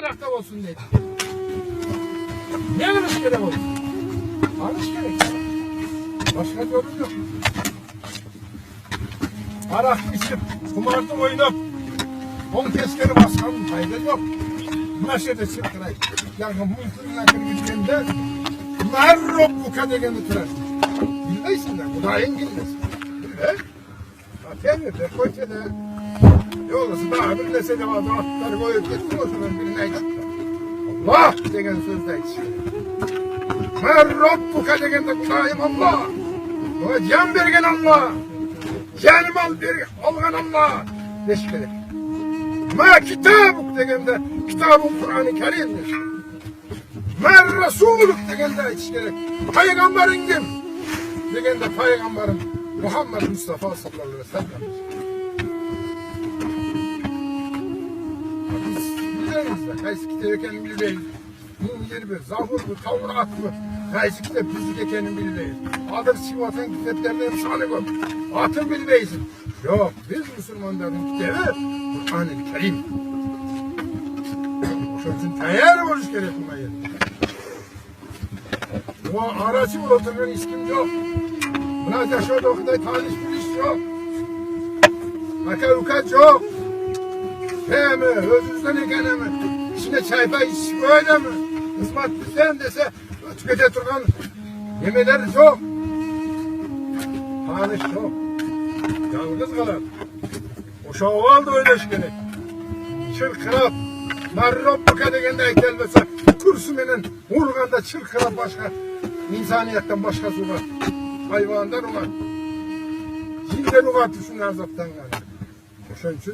ayakta olsun dedi. Ne kılıç gerek olsun? Kılıç gerek. Başka yolu yok. Arak içip, kumarda oynayıp, on tezkeri baskanın fayda yok. Maşede çıktıray. Yani mümkün nakil gittiğinde merhop bu kadegeni tutar. Bilmeysin de, bu da en bilmesin. Bilme. Temizde, koçede. Yolası daha bir mesele vardı. Atları koyup gitti, o zaman birine gitti. Allah degen sözde yetişiyor. Merhop bu kadegende kutayım Allah. Ona can bergen Allah. Canım algan Allah. Neşkede. Ma kitabuk degende, kitabuk Kur'an-ı Kerim'dir. Ma Resulük degende yetişkede. Peygamberin kim? Degende Peygamberim Muhammed Mustafa sallallahu aleyhi ve sellem. Biz biliriz de, kaysi kitabı kendim bilmeyiz. Mumyeri bir, Zabur mu, Tavrat mı? Kaysi kitap bizi kendim bilmeyiz. Adır Sivat'ın kitaplarından sanık ol. Atın bilmeyiz. Yok, biz Müslümanların kitabı Kur'an-ı Kerim. Onun için tayar oluş gerek buna yer. O aracı oturan iskim yok. Buna yaşadığı o kadar tanış biliş yok. Makarukat yok. He mi, özünüzden ekene mi? İçine çaypa içip öyle mi? Hizmet bizden dese, tükete turan yemeler yok. Tanış yok. Yalnız kalan. O şaval da öyle işkene. Çırkırap, marrop bu kadegende eklenmese, kürsümünün vurganda çırkırap başka, insaniyetten başkası var. Hayvandan var. Cinden var, düşün azaptan var. O şun için,